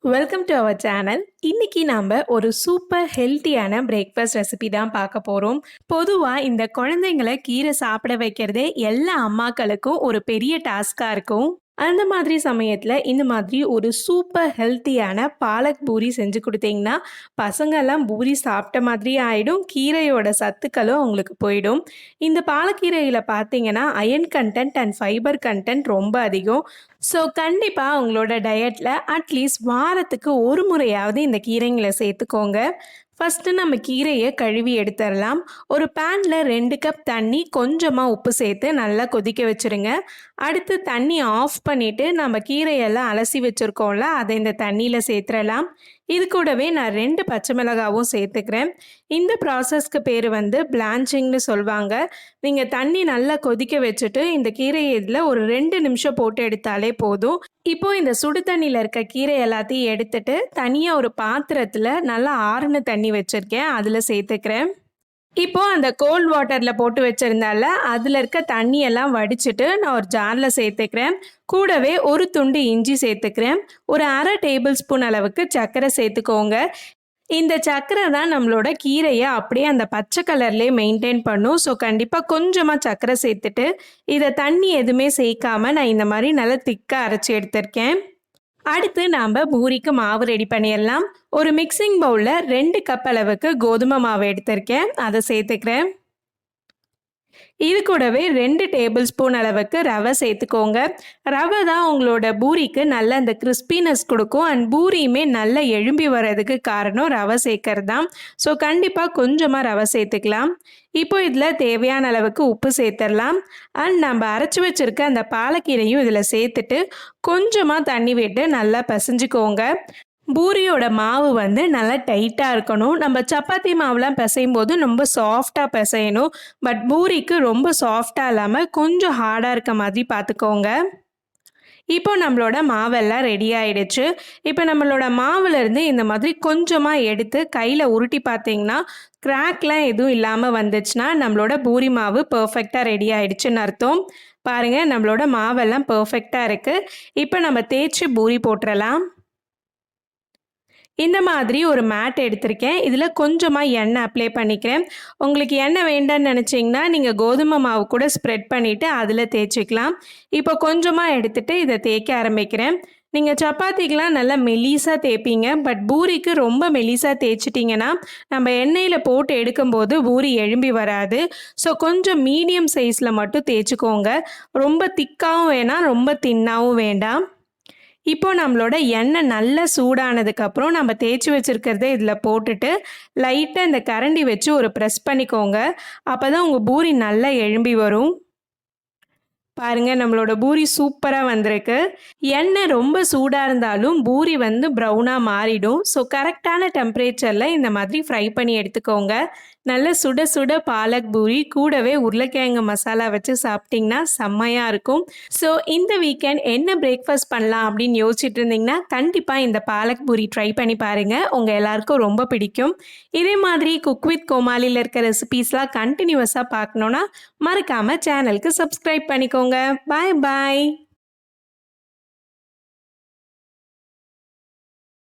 Welcome to our channel. இன்னைக்கு நாம ஒரு சூப்பர் ஹெல்த்தியான பிரேக்ஃபாஸ்ட் ரெசிபி தான் பார்க்க போறோம். பொதுவா இந்த குழந்தைங்களை கீரை சாப்பிட வைக்கிறதே எல்லா அம்மாக்களுக்கும் ஒரு பெரிய டாஸ்கா இருக்கும். அந்த மாதிரி சமயத்துல இந்த மாதிரி ஒரு சூப்பர் ஹெல்த்தியான பாலக் பூரி செஞ்சு கொடுத்தீங்கன்னா பசங்கெல்லாம் பூரி சாப்பிட்ட மாதிரி ஆயிடும், கீரையோட சத்துக்களும் அவங்களுக்கு போயிடும். இந்த பாலக்கீரையில பார்த்தீங்கன்னா iron content and fibre content ரொம்ப அதிகம். ஸோ கண்டிப்பாக உங்களோட டயட்டில் அட்லீஸ்ட் வாரத்துக்கு ஒரு முறையாவது இந்த கீரைங்களை சேர்த்துக்கோங்க. ஃபஸ்ட்டு நம்ம கீரையை கழுவி எடுத்துடலாம். ஒரு பேனில் 2 கப் தண்ணி கொஞ்சமாக உப்பு சேர்த்து நல்லா கொதிக்க வச்சுருங்க. அடுத்து தண்ணி ஆஃப் பண்ணிவிட்டு நம்ம கீரையெல்லாம் அலசி வச்சுருக்கோம்ல, அதை இந்த தண்ணியில் சேர்த்துடலாம். இது கூடவே நான் 2 பச்சை மிளகாவும் சேர்த்துக்கிறேன். இந்த ப்ராசஸ்க்கு பேர் பிளான்ச்சிங்னு சொல்லுவாங்க. நீங்கள் தண்ணி நல்லா கொதிக்க வச்சுட்டு இந்த கீரையை இதில் ஒரு 2 நிமிஷம் போட்டு எடுத்தாலே போதும். இப்போ இந்த சுடு தண்ணியில் இருக்க கீரை எல்லாத்தையும் எடுத்துட்டு தனியாக ஒரு பாத்திரத்தில் நல்லா ஆறுன தண்ணி வச்சுருக்கேன், அதில் சேர்த்துக்கிறேன். இப்போ அந்த கோல்ட் வாட்டரில் போட்டு வச்சுருந்தால அதில் இருக்க தண்ணியெல்லாம் வடிச்சிட்டு நான் ஒரு ஜாரில் சேர்த்துக்கிறேன். கூடவே ஒரு துண்டு இஞ்சி சேர்த்துக்கிறேன். ஒரு அரை டேபிள் ஸ்பூன் அளவுக்கு சர்க்கரை சேர்த்துக்கோங்க. இந்த சர்க்கரை தான் நம்மளோட கீரையை அப்படியே அந்த பச்சை கலர்லேயே மெயின்டைன் பண்ணும். ஸோ கண்டிப்பாக கொஞ்சமாக சர்க்கரை சேர்த்துட்டு இதை தண்ணி எதுவுமே சேர்க்காம நான் இந்த மாதிரி நல்லா திக்காக அரைச்சி எடுத்திருக்கேன். அடுத்து நாம் பூரிக்கு மாவு ரெடி பண்ணிடலாம். ஒரு மிக்சிங் பவுலில் 2 கப் அளவுக்கு கோதுமை மாவு எடுத்திருக்கேன், அதை சேர்த்துக்கிறேன். இது கூடவே 2 டேபிள் ஸ்பூன் அளவுக்கு ரவை சேர்த்துக்கோங்க. ரவை தான் உங்களோட பூரிக்கு நல்ல அந்த கிறிஸ்பினஸ் கொடுக்கும் அண்ட் பூரியுமே நல்லா எழும்பி வர்றதுக்கு காரணம் ரவை சேர்க்கறது தான். ஸோ கண்டிப்பாக கொஞ்சமாக ரவை சேர்த்துக்கலாம். இப்போ இதில் தேவையான அளவுக்கு உப்பு சேர்த்துடலாம். அண்ட் நம்ம அரைச்சி வச்சுருக்க அந்த பாலக்கீரையும் இதில் சேர்த்துட்டு கொஞ்சமாக தண்ணி விட்டு நல்லா பிசைஞ்சுக்கோங்க. பூரியோட மாவு நல்லா டைட்டாக இருக்கணும். நம்ம சப்பாத்தி மாவுலாம் பிசையும் போது ரொம்ப சாஃப்டாக பிசையணும். பட் பூரிக்கு ரொம்ப சாஃப்டாக இல்லாமல் கொஞ்சம் ஹார்டாக இருக்க மாதிரி பார்த்துக்கோங்க. இப்போ நம்மளோட மாவெல்லாம் ரெடி ஆகிடுச்சு. இப்போ நம்மளோட மாவுலேருந்து இந்த மாதிரி கொஞ்சமாக எடுத்து கையில் உருட்டி பார்த்தீங்கன்னா கிராக்லாம் எதுவும் இல்லாமல் வந்துச்சுன்னா நம்மளோட பூரி மாவு பர்ஃபெக்டாக ரெடி ஆகிடுச்சுன்னு அர்த்தம். பாருங்கள், நம்மளோட மாவெல்லாம் பர்ஃபெக்டாக இருக்குது. இப்போ நம்ம தேய்ச்சி பூரி போட்டுடலாம். இந்த மாதிரி ஒரு மேட் எடுத்திருக்கேன். இதில் கொஞ்சமாக எண்ணெய் அப்ளை பண்ணிக்கிறேன். உங்களுக்கு எண்ணெய் வேண்டான்னு நினச்சிங்கன்னா நீங்கள் கோதுமை மாவு கூட ஸ்ப்ரெட் பண்ணிவிட்டு அதில் தேய்ச்சிக்கலாம். இப்போ கொஞ்சமாக எடுத்துகிட்டு இதை தேய்க்க ஆரம்பிக்கிறேன். நீங்கள் சப்பாத்திக்கெலாம் நல்லா மெலிசாக தேய்ப்பீங்க, பட் பூரிக்கு ரொம்ப மெலிசாக தேய்ச்சிட்டிங்கன்னா நம்ம எண்ணெயில் போட்டு எடுக்கும்போது பூரி எழும்பி வராது. ஸோ கொஞ்சம் மீடியம் சைஸில் மட்டும் தேய்ச்சிக்கோங்க. ரொம்ப திக்காகவும் வேணாம், ரொம்ப தின்னாகவும் வேண்டாம். இப்போ நம்மளோட எண்ணெய் நல்லா சூடானதுக்கப்புறம் நம்ம தேய்ச்சி வச்சுருக்கிறத இதில் போட்டுட்டு லைட்டாக இந்த கரண்டி வச்சு ஒரு ப்ரெஸ் பண்ணிக்கோங்க. அப்போ தான் உங்கள் பூரி நல்லா எழும்பி வரும். பாருங்கள், நம்மளோட பூரி சூப்பராக வந்திருக்கு. எண்ணெய் ரொம்ப சூடாக இருந்தாலும் பூரி ப்ரௌனாக மாறிடும். ஸோ கரெக்டான டெம்பரேச்சரில் இந்த மாதிரி ஃப்ரை பண்ணி எடுத்துக்கோங்க. நல்ல சுட சுட பாலக் பூரி கூடவே உருளைக்கிழங்கு மசாலா வச்சு சாப்பிட்டிங்கன்னா செம்மையாக இருக்கும். ஸோ இந்த வீக்கெண்ட் என்ன பிரேக்ஃபாஸ்ட் பண்ணலாம் அப்படின்னு யோசிச்சுட்டு இருந்தீங்கன்னா கண்டிப்பாக இந்த பாலக் பூரி ட்ரை பண்ணி பாருங்கள், உங்கள் எல்லாருக்கும் ரொம்ப பிடிக்கும். இதே மாதிரி குக் வித் கோமாளியில் இருக்க ரெசிபீஸ்லாம் கண்டினியூஸாக பார்க்கணுன்னா மறக்காமல் சேனலுக்கு சப்ஸ்கிரைப் பண்ணிக்கோங்க. பாய் பாய்.